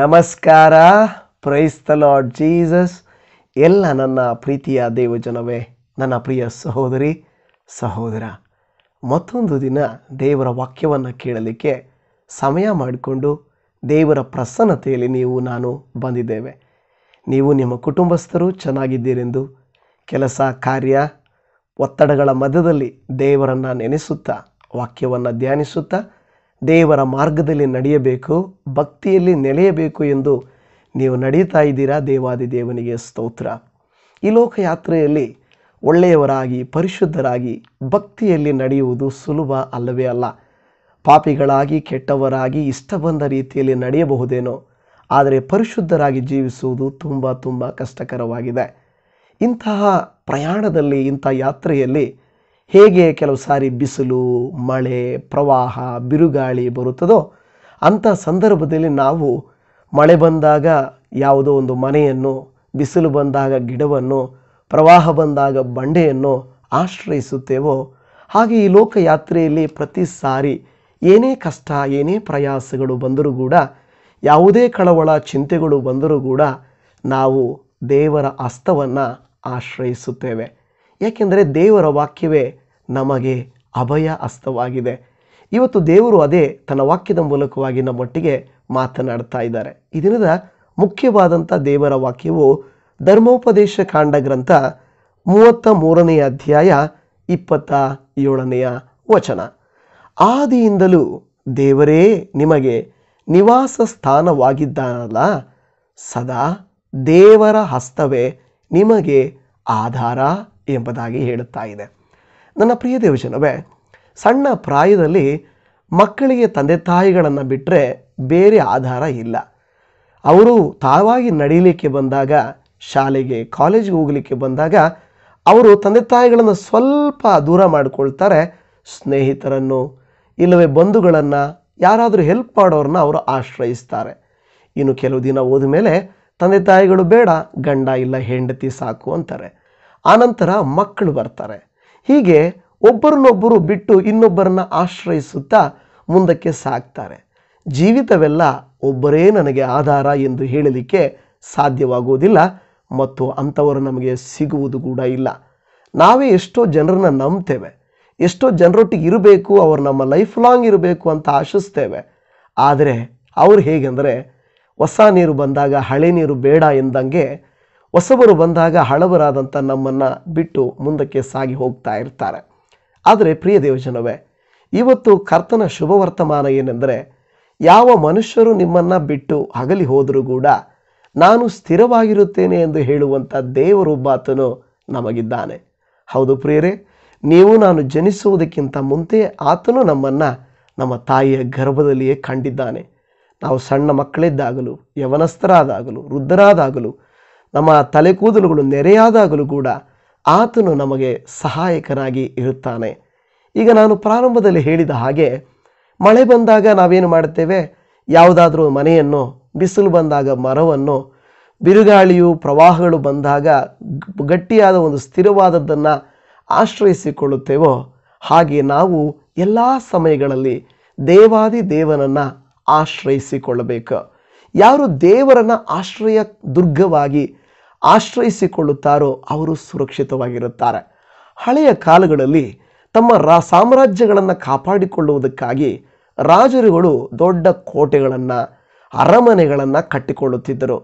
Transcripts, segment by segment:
ನಮಸ್ಕಾರ. Praise the lord Jesus. ಎಲ್ಲ ನನ್ನ ಪ್ರೀತಿಯ ದೇವಜನವೇ, ನನ್ನ ಪ್ರಿಯ ಸಹೋದರಿ ಸಹೋದರ, ಮತ್ತೊಂದು ದಿನ ದೇವರ ವಾಕ್ಯವನ್ನು ಕೇಳಲಿಕ್ಕೆ ಸಮಯ ಮಾಡಿಕೊಂಡು ದೇವರ ಪ್ರಸನ್ನತೆಯಲ್ಲಿ ನಾನು ಬಂದಿದ್ದೇವೆ. ನೀವು ನಿಮ್ಮ ಕುಟುಂಬಸ್ಥರು ಚೆನ್ನಾಗಿದ್ದೀರೆಂದು, ಕೆಲಸ ಕಾರ್ಯ ಒತ್ತಡಗಳ ಮಧ್ಯದಲ್ಲಿ ದೇವರನ್ನು ನೆನೆಸುತ್ತಾ ವಾಕ್ಯವನ್ನು ಧ್ಯಾನಿಸುತ್ತಾ ದೇವರ ಮಾರ್ಗದಲ್ಲಿ ನಡೆಯಬೇಕು, ಭಕ್ತಿಯಲ್ಲಿ ನೆಲೆಯಬೇಕು ಎಂದು ನೀವು ನಡೀತಾ ಇದ್ದೀರಾ. ದೇವಾದಿ ದೇವನಿಗೆ ಸ್ತೋತ್ರ. ಈ ಲೋಕಯಾತ್ರೆಯಲ್ಲಿ ಒಳ್ಳೆಯವರಾಗಿ ಪರಿಶುದ್ಧರಾಗಿ ಭಕ್ತಿಯಲ್ಲಿ ನಡೆಯುವುದು ಸುಲಭ ಅಲ್ಲವೇ ಅಲ್ಲ. ಪಾಪಿಗಳಾಗಿ ಕೆಟ್ಟವರಾಗಿ ಇಷ್ಟ ಬಂದ ರೀತಿಯಲ್ಲಿ ನಡೆಯಬಹುದೇನೋ, ಆದರೆ ಪರಿಶುದ್ಧರಾಗಿ ಜೀವಿಸುವುದು ತುಂಬ ಕಷ್ಟಕರವಾಗಿದೆ. ಇಂತಹ ಪ್ರಯಾಣದಲ್ಲಿ, ಇಂಥ ಯಾತ್ರೆಯಲ್ಲಿ ಹೇಗೆ ಕೆಲವು ಸಾರಿ ಬಿಸಿಲು, ಮಳೆ, ಪ್ರವಾಹ, ಬಿರುಗಾಳಿ ಬರುತ್ತದೋ, ಅಂಥ ಸಂದರ್ಭದಲ್ಲಿ ನಾವು ಮಳೆ ಬಂದಾಗ ಯಾವುದೋ ಒಂದು ಮನೆಯನ್ನು, ಬಿಸಿಲು ಬಂದಾಗ ಗಿಡವನ್ನು, ಪ್ರವಾಹ ಬಂದಾಗ ಬಂಡೆಯನ್ನು ಆಶ್ರಯಿಸುತ್ತೇವೋ, ಹಾಗೆ ಈ ಲೋಕಯಾತ್ರೆಯಲ್ಲಿ ಪ್ರತಿ ಸಾರಿ ಏನೇ ಕಷ್ಟ, ಏನೇ ಪ್ರಯಾಸಗಳು ಬಂದರೂ ಕೂಡ, ಯಾವುದೇ ಕಳವಳ ಚಿಂತೆಗಳು ಬಂದರೂ ಕೂಡ ನಾವು ದೇವರ ಹಸ್ತವನ್ನು ಆಶ್ರಯಿಸುತ್ತೇವೆ. ಏಕೆಂದರೆ ದೇವರ ವಾಕ್ಯವೇ ನಮಗೆ ಅಭಯ ಹಸ್ತವಾಗಿದೆ. ಇವತ್ತು ದೇವರು ಅದೇ ತನ್ನ ವಾಕ್ಯದ ಮೂಲಕವಾಗಿ ನಮ್ಮೊಟ್ಟಿಗೆ ಮಾತನಾಡ್ತಾ ಇದ್ದಾರೆ. ಈ ದಿನದ ಮುಖ್ಯವಾದಂಥ ದೇವರ ವಾಕ್ಯವು ಧರ್ಮೋಪದೇಶ ಕಾಂಡ ಗ್ರಂಥ 33ನೇ ಅಧ್ಯಾಯ 27ನೇ ವಚನ. ಆದಿಯಿಂದಲೂ ದೇವರೇ ನಿಮಗೆ ನಿವಾಸ ಸ್ಥಾನವಾಗಿದ್ದಾನಲ್ಲ, ಸದಾ ದೇವರ ಹಸ್ತವೇ ನಿಮಗೆ ಆಧಾರ ಎಂಬುದಾಗಿ ಹೇಳುತ್ತಾ ಇದೆ. ನನ್ನ ಪ್ರಿಯ ದೇವಜನವೇ, ಸಣ್ಣ ಪ್ರಾಯದಲ್ಲಿ ಮಕ್ಕಳಿಗೆ ತಂದೆ ತಾಯಿಗಳನ್ನು ಬಿಟ್ಟರೆ ಬೇರೆ ಆಧಾರ ಇಲ್ಲ. ಅವರು ತಾವಾಗಿ ನಡೀಲಿಕ್ಕೆ ಬಂದಾಗ, ಶಾಲೆಗೆ ಕಾಲೇಜಿಗೆ ಹೋಗಲಿಕ್ಕೆ ಬಂದಾಗ ಅವರು ತಂದೆ ತಾಯಿಗಳನ್ನು ಸ್ವಲ್ಪ ದೂರ ಮಾಡಿಕೊಳ್ತಾರೆ. ಸ್ನೇಹಿತರನ್ನು ಇಲ್ಲವೇ ಬಂಧುಗಳನ್ನು, ಯಾರಾದರೂ ಹೆಲ್ಪ್ ಮಾಡೋರನ್ನ ಅವರು ಆಶ್ರಯಿಸ್ತಾರೆ. ಇನ್ನು ಕೆಲವು ದಿನ ಹೋದ ಮೇಲೆ ತಂದೆ ತಾಯಿಗಳು ಬೇಡ, ಗಂಡ ಇಲ್ಲ ಹೆಂಡತಿ ಸಾಕು ಅಂತಾರೆ. ಆನಂತರ ಮಕ್ಕಳು ಬರ್ತಾರೆ. ಹೀಗೆ ಒಬ್ಬರನ್ನೊಬ್ಬರು ಬಿಟ್ಟು ಇನ್ನೊಬ್ಬರನ್ನ ಆಶ್ರಯಿಸುತ್ತಾ ಮುಂದಕ್ಕೆ ಸಾಗ್ತಾರೆ. ಜೀವಿತವೆಲ್ಲ ಒಬ್ಬರೇ ನನಗೆ ಆಧಾರ ಎಂದು ಹೇಳಲಿಕ್ಕೆ ಸಾಧ್ಯವಾಗುವುದಿಲ್ಲ, ಮತ್ತು ಅಂಥವರು ನಮಗೆ ಸಿಗುವುದು ಕೂಡ ಇಲ್ಲ. ನಾವೇ ಎಷ್ಟೋ ಜನರನ್ನ ನಂಬ್ತೇವೆ, ಎಷ್ಟೋ ಜನರೊಟ್ಟಿಗೆ ಇರಬೇಕು, ಅವರು ನಮ್ಮ ಲೈಫ್ ಲಾಂಗ್ ಇರಬೇಕು ಅಂತ ಆಶಿಸ್ತೇವೆ. ಆದರೆ ಅವರು ಹೇಗೆಂದರೆ, ಹೊಸ ನೀರು ಬಂದಾಗ ಹಳೆ ನೀರು ಬೇಡ ಎಂದಂಗೆ, ಹೊಸಬರು ಬಂದಾಗ ಹಳಬರಾದಂಥ ನಮ್ಮನ್ನು ಬಿಟ್ಟು ಮುಂದಕ್ಕೆ ಸಾಗಿ ಹೋಗ್ತಾ ಇರ್ತಾರೆ. ಆದರೆ ಪ್ರಿಯ ದೇವಜನವೇ, ಇವತ್ತು ಕರ್ತನ ಶುಭ ವರ್ತಮಾನ ಏನೆಂದರೆ, ಯಾವ ಮನುಷ್ಯರು ನಿಮ್ಮನ್ನು ಬಿಟ್ಟು ಅಗಲಿ ಹೋದರೂ ಕೂಡ ನಾನು ಸ್ಥಿರವಾಗಿರುತ್ತೇನೆ ಎಂದು ಹೇಳುವಂಥ ದೇವರೊಬ್ಬಾತನು ನಮಗಿದ್ದಾನೆ. ಹೌದು ಪ್ರಿಯರೇ, ನೀವು ನಾನು ಜನಿಸುವುದಕ್ಕಿಂತ ಮುಂದೆ ಆತನು ನಮ್ಮನ್ನು ನಮ್ಮ ತಾಯಿಯ ಗರ್ಭದಲ್ಲಿಯೇ ಕಂಡಿದ್ದಾನೆ. ನಾವು ಸಣ್ಣ ಮಕ್ಕಳಿದ್ದಾಗಲೂ, ಯವನಸ್ಥರಾದಾಗಲೂ, ವೃದ್ಧರಾದಾಗಲೂ, ನಮ್ಮ ತಲೆ ಕೂದಲುಗಳು ನೆರೆಯಾದಾಗಲೂ ಕೂಡ ಆತನು ನಮಗೆ ಸಹಾಯಕನಾಗಿ ಇರುತ್ತಾನೆ. ಈಗ ನಾನು ಪ್ರಾರಂಭದಲ್ಲಿ ಹೇಳಿದ ಹಾಗೆ, ಮಳೆ ಬಂದಾಗ ನಾವೇನು ಮಾಡುತ್ತೇವೆ, ಯಾವುದಾದ್ರೂ ಮನೆಯನ್ನು, ಬಿಸಿಲು ಬಂದಾಗ ಮರವನ್ನು, ಬಿರುಗಾಳಿಯು ಪ್ರವಾಹಗಳು ಬಂದಾಗ ಗಟ್ಟಿಯಾದ ಒಂದು ಸ್ಥಿರವಾದದ್ದನ್ನು ಆಶ್ರಯಿಸಿಕೊಳ್ಳುತ್ತೇವೋ, ಹಾಗೆ ನಾವು ಎಲ್ಲ ಸಮಯಗಳಲ್ಲಿ ದೇವಾದಿ ದೇವನನ್ನು ಆಶ್ರಯಿಸಿಕೊಳ್ಳಬೇಕು. ಯಾರು ದೇವರನ್ನು ಆಶ್ರಯ ದುರ್ಗವಾಗಿ ಆಶ್ರಯಿಸಿಕೊಳ್ಳುತ್ತಾರೋ ಅವರು ಸುರಕ್ಷಿತವಾಗಿರುತ್ತಾರೆ. ಹಳೆಯ ಕಾಲಗಳಲ್ಲಿ ತಮ್ಮ ಸಾಮ್ರಾಜ್ಯಗಳನ್ನು ಕಾಪಾಡಿಕೊಳ್ಳುವುದಕ್ಕಾಗಿ ರಾಜರುಗಳು ದೊಡ್ಡ ಕೋಟೆಗಳನ್ನು, ಅರಮನೆಗಳನ್ನು ಕಟ್ಟಿಕೊಳ್ಳುತ್ತಿದ್ದರು.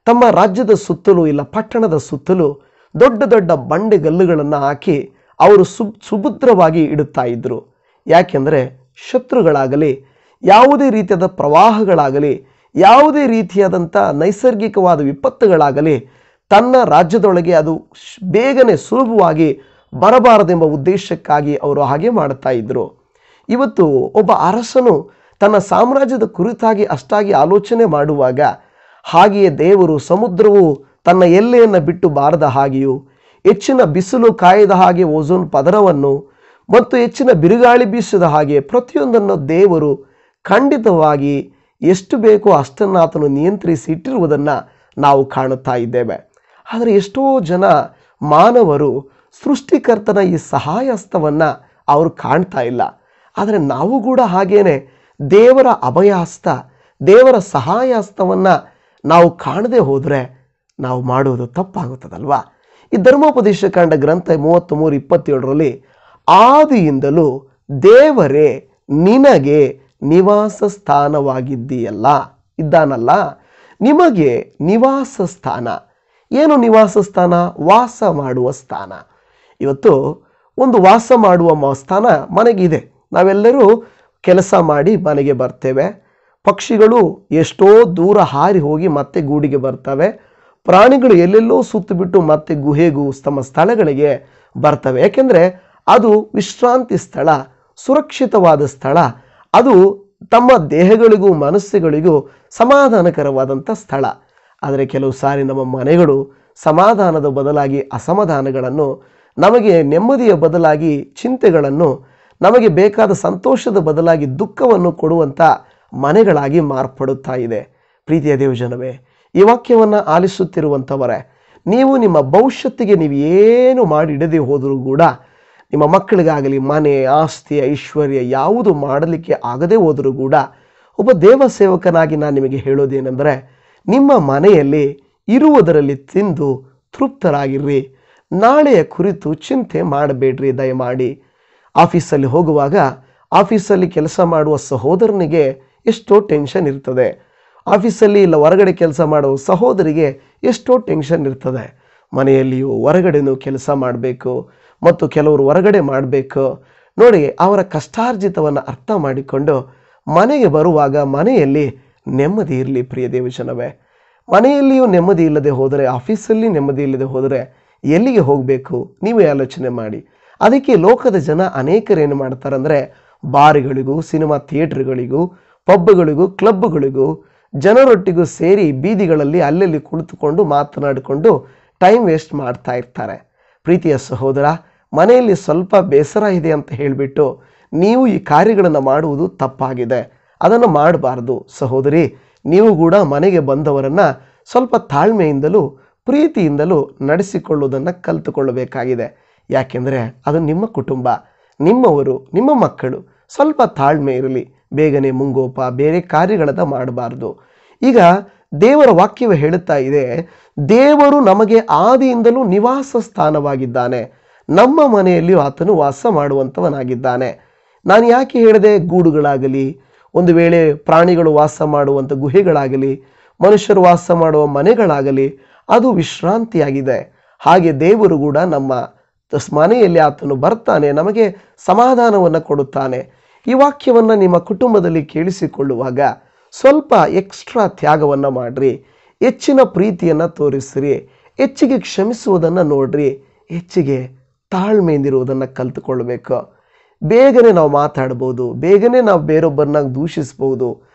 ತಮ್ಮ ರಾಜ್ಯದ ಸುತ್ತಲೂ ಇಲ್ಲ ಪಟ್ಟಣದ ಸುತ್ತಲೂ ದೊಡ್ಡ ದೊಡ್ಡ ಬಂಡೆಗಲ್ಲುಗಳನ್ನು ಹಾಕಿ ಅವರು ಸುಭದ್ರವಾಗಿ ಇಡುತ್ತಾ ಇದ್ದರು. ಯಾಕೆಂದರೆ ಶತ್ರುಗಳಾಗಲಿ, ಯಾವುದೇ ರೀತಿಯಾದ ಪ್ರವಾಹಗಳಾಗಲಿ, ಯಾವುದೇ ರೀತಿಯಾದಂಥ ನೈಸರ್ಗಿಕವಾದ ವಿಪತ್ತುಗಳಾಗಲಿ ತನ್ನ ರಾಜ್ಯದೊಳಗೆ ಅದು ಬೇಗನೆ ಸುಲಭವಾಗಿ ಬರಬಾರದೆಂಬ ಉದ್ದೇಶಕ್ಕಾಗಿ ಅವರು ಹಾಗೆ ಮಾಡುತ್ತಾ ಇದ್ದರು. ಇವತ್ತು ಒಬ್ಬ ಅರಸನು ತನ್ನ ಸಾಮ್ರಾಜ್ಯದ ಕುರಿತಾಗಿ ಅಷ್ಟಾಗಿ ಆಲೋಚನೆ ಮಾಡುವಾಗ, ಹಾಗೆಯೇ ದೇವರು ಸಮುದ್ರವು ತನ್ನ ಎಲ್ಲೆಯನ್ನು ಬಿಟ್ಟು ಬಾರದ ಹಾಗೆಯೂ, ಹೆಚ್ಚಿನ ಬಿಸಿಲು ಕಾಯದ ಹಾಗೆ ಓಝೋನ್ ಪದರವನ್ನು ಮತ್ತು ಹೆಚ್ಚಿನ ಬಿರುಗಾಳಿ ಬೀಸದ ಹಾಗೆ ಪ್ರತಿಯೊಂದನ್ನು ದೇವರು ಖಂಡಿತವಾಗಿ ಎಷ್ಟು ಬೇಕೋ ಅಷ್ಟನ್ನು ಆತನು ನಿಯಂತ್ರಿಸಿ ಇಟ್ಟಿರುವುದನ್ನು ನಾವು ಕಾಣುತ್ತಾ ಇದ್ದೇವೆ. ಆದರೆ ಎಷ್ಟೋ ಜನ ಮಾನವರು ಸೃಷ್ಟಿಕರ್ತನ ಈ ಸಹಾಯ ಹಸ್ತವನ್ನು ಅವರು ಕಾಣ್ತಾ ಇಲ್ಲ. ಆದರೆ ನಾವು ಕೂಡ ಹಾಗೇನೆ ದೇವರ ಅಭಯ ಹಸ್ತ, ದೇವರ ಸಹಾಯಹಸ್ತವನ್ನು ನಾವು ಕಾಣದೆ ಹೋದರೆ ನಾವು ಮಾಡುವುದು ತಪ್ಪಾಗುತ್ತದಲ್ವಾ. ಈ ಧರ್ಮೋಪದೇಶ ಕಾಂಡ ಗ್ರಂಥ 33:27 ಆದಿಯಿಂದಲೂ ದೇವರೇ ನಿನಗೆ ನಿವಾಸ ಸ್ಥಾನವಾಗಿದ್ದೀಯಲ್ಲ ಇದ್ದಾನಲ್ಲ, ನಿಮಗೆ ನಿವಾಸ ಸ್ಥಾನ. ಏನು ನಿವಾಸ ಸ್ಥಾನ? ವಾಸ ಮಾಡುವ ಸ್ಥಾನ. ಇವತ್ತು ಒಂದು ವಾಸ ಮಾಡುವ ಸ್ಥಾನ ಮನೆಗಿದೆ. ನಾವೆಲ್ಲರೂ ಕೆಲಸ ಮಾಡಿ ಮನೆಗೆ ಬರ್ತೇವೆ. ಪಕ್ಷಿಗಳು ಎಷ್ಟೋ ದೂರ ಹಾರಿ ಹೋಗಿ ಮತ್ತೆ ಗೂಡಿಗೆ ಬರ್ತವೆ. ಪ್ರಾಣಿಗಳು ಎಲ್ಲೆಲ್ಲೋ ಸುತ್ತು ಬಿಟ್ಟು ಮತ್ತೆ ಗುಹೆಗೂ ತಮ್ಮ ಸ್ಥಳಗಳಿಗೆ ಬರ್ತವೆ. ಯಾಕೆಂದರೆ ಅದು ವಿಶ್ರಾಂತಿ ಸ್ಥಳ, ಸುರಕ್ಷಿತವಾದ ಸ್ಥಳ. ಅದು ತಮ್ಮ ದೇಹಗಳಿಗೂ ಮನಸ್ಸುಗಳಿಗೂ ಸಮಾಧಾನಕರವಾದಂಥ ಸ್ಥಳ. ಆದರೆ ಕೆಲವು ಸಾರಿ ನಮ್ಮ ಮನೆಗಳು ಸಮಾಧಾನದ ಬದಲಾಗಿ ಅಸಮಾಧಾನಗಳನ್ನು, ನಮಗೆ ನೆಮ್ಮದಿಯ ಬದಲಾಗಿ ಚಿಂತೆಗಳನ್ನು, ನಮಗೆ ಬೇಕಾದ ಸಂತೋಷದ ಬದಲಾಗಿ ದುಃಖವನ್ನು ಕೊಡುವಂಥ ಮನೆಗಳಾಗಿ ಮಾರ್ಪಡುತ್ತಾ ಇದೆ. ಪ್ರೀತಿಯ ದೇವಜನವೇ, ಈ ವಾಕ್ಯವನ್ನು ಆಲಿಸುತ್ತಿರುವಂಥವರೇ, ನೀವು ನಿಮ್ಮ ಭವಿಷ್ಯತ್ತಿಗೆ ನೀವು ಏನು ಮಾಡಿಡದೆ ಹೋದರೂ ಕೂಡ, ನಿಮ್ಮ ಮಕ್ಕಳಿಗಾಗಲಿ ಮನೆ, ಆಸ್ತಿ, ಐಶ್ವರ್ಯ ಯಾವುದು ಮಾಡಲಿಕ್ಕೆ ಆಗದೆ ಹೋದರೂ ಕೂಡ, ಒಬ್ಬ ದೇವ ಸೇವಕನಾಗಿ ನಾನು ನಿಮಗೆ ಹೇಳೋದೇನೆಂದರೆ, ನಿಮ್ಮ ಮನೆಯಲ್ಲಿ ಇರುವುದರಲ್ಲಿ ತಿಂದು ತೃಪ್ತರಾಗಿರ್ರಿ. ನಾಳೆಯ ಕುರಿತು ಚಿಂತೆ ಮಾಡಬೇಡ್ರಿ. ದಯಮಾಡಿ ಆಫೀಸಲ್ಲಿ ಹೋಗುವಾಗ ಆಫೀಸಲ್ಲಿ ಕೆಲಸ ಮಾಡುವ ಸಹೋದರನಿಗೆ ಎಷ್ಟೋ ಟೆನ್ಷನ್ ಇರ್ತದೆ. ಆಫೀಸಲ್ಲಿ ಇಲ್ಲ ಹೊರಗಡೆ ಕೆಲಸ ಮಾಡುವ ಸಹೋದರಿಗೆ ಎಷ್ಟೋ ಟೆನ್ಷನ್ ಇರ್ತದೆ. ಮನೆಯಲ್ಲಿಯೂ ಹೊರಗಡೆನೂ ಕೆಲಸ ಮಾಡಬೇಕು ಮತ್ತು ಕೆಲವರು ಹೊರಗಡೆ ಮಾಡಬೇಕು. ನೋಡಿ, ಅವರ ಕಷ್ಟಾರ್ಜಿತವನ್ನು ಅರ್ಥ ಮಾಡಿಕೊಂಡು ಮನೆಗೆ ಬರುವಾಗ ಮನೆಯಲ್ಲಿ ನೆಮ್ಮದಿ ಇರಲಿ. ಪ್ರಿಯ ದೇವಜನವೇ, ಮನೆಯಲ್ಲಿಯೂ ನೆಮ್ಮದಿ ಇಲ್ಲದೆ ಹೋದರೆ, ಆಫೀಸಲ್ಲಿ ನೆಮ್ಮದಿ ಇಲ್ಲದೆ ಹೋದರೆ ಎಲ್ಲಿಗೆ ಹೋಗಬೇಕು? ನೀವೇ ಆಲೋಚನೆ ಮಾಡಿ. ಅದಕ್ಕೆ ಲೋಕದ ಜನ ಅನೇಕರೇನು ಮಾಡ್ತಾರಂದರೆ, ಬಾರ್ಗಳಿಗೂ, ಸಿನಿಮಾ ಥಿಯೇಟ್ರ್ಗಳಿಗೂ, ಪಬ್ಗಳಿಗೂ, ಕ್ಲಬ್ಗಳಿಗೂ ಜನರೊಟ್ಟಿಗೂ ಸೇರಿ ಬೀದಿಗಳಲ್ಲಿ ಅಲ್ಲಲ್ಲಿ ಕುಳಿತುಕೊಂಡು ಮಾತನಾಡಿಕೊಂಡು ಟೈಮ್ ವೇಸ್ಟ್ ಮಾಡ್ತಾ ಇರ್ತಾರೆ. ಪ್ರೀತಿಯ ಸಹೋದರ, ಮನೆಯಲ್ಲಿ ಸ್ವಲ್ಪ ಬೇಸರ ಇದೆ ಅಂತ ಹೇಳಿಬಿಟ್ಟು ನೀವು ಈ ಕಾರ್ಯಗಳನ್ನು ಮಾಡುವುದು ತಪ್ಪಾಗಿದೆ. ಅದನ್ನು ಮಾಡಬಾರ್ದು. ಸಹೋದರಿ, ನೀವು ಕೂಡ ಮನೆಗೆ ಬಂದವರನ್ನು ಸ್ವಲ್ಪ ತಾಳ್ಮೆಯಿಂದಲೂ ಪ್ರೀತಿಯಿಂದಲೂ ನಡೆಸಿಕೊಳ್ಳುವುದನ್ನು ಕಲಿತುಕೊಳ್ಳಬೇಕಾಗಿದೆ. ಯಾಕೆಂದರೆ ಅದು ನಿಮ್ಮ ಕುಟುಂಬ, ನಿಮ್ಮವರು, ನಿಮ್ಮ ಮಕ್ಕಳು. ಸ್ವಲ್ಪ ತಾಳ್ಮೆ ಇರಲಿ. ಬೇಗನೆ ಮುಂಗೋಪ ಬೇರೆ ಕಾರ್ಯಗಳನ್ನು ಮಾಡಬಾರ್ದು. ಈಗ ದೇವರ ವಾಕ್ಯವೇ ಹೇಳುತ್ತಾ ಇದೆ, ದೇವರು ನಮಗೆ ಆದಿಯಿಂದಲೂ ನಿವಾಸ ಸ್ಥಾನವಾಗಿದ್ದಾನೆ. ನಮ್ಮ ಮನೆಯಲ್ಲಿಯೂ ಆತನು ವಾಸ ಮಾಡುವಂಥವನಾಗಿದ್ದಾನೆ. ನಾನು ಯಾಕೆ ಹೇಳಿದೆ ಗೂಡುಗಳಾಗಲಿ, ಒಂದು ವೇಳೆ ಪ್ರಾಣಿಗಳು ವಾಸ ಮಾಡುವಂಥ ಗುಹೆಗಳಾಗಲಿ, ಮನುಷ್ಯರು ವಾಸ ಮಾಡುವ ಮನೆಗಳಾಗಲಿ, ಅದು ವಿಶ್ರಾಂತಿಯಾಗಿದೆ. ಹಾಗೆ ದೇವರು ಕೂಡ ನಮ್ಮ ಮನೆಯಲ್ಲಿ ಆತನು ಬರ್ತಾನೆ, ನಮಗೆ ಸಮಾಧಾನವನ್ನು ಕೊಡುತ್ತಾನೆ. ಈ ವಾಕ್ಯವನ್ನು ನಿಮ್ಮ ಕುಟುಂಬದಲ್ಲಿ ಕೇಳಿಸಿಕೊಳ್ಳುವಾಗ ಸ್ವಲ್ಪ ಎಕ್ಸ್ಟ್ರಾ ತ್ಯಾಗವನ್ನು ಮಾಡಿರಿ. ಹೆಚ್ಚಿನ ಪ್ರೀತಿಯನ್ನು ತೋರಿಸಿರಿ. ಹೆಚ್ಚಿಗೆ ಕ್ಷಮಿಸುವುದನ್ನು ನೋಡ್ರಿ. ಹೆಚ್ಚಿಗೆ ತಾಳ್ಮೆಯಿಂದಿರುವುದನ್ನು ಕಲಿತುಕೊಳ್ಬೇಕು. ಬೇಗನೆ ನಾವು ಮಾತಾಡ್ಬೋದು, ಬೇಗನೆ ನಾವು ಬೇರೊಬ್ಬರನ್ನ ದೂಷಿಸ್ಬೋದು.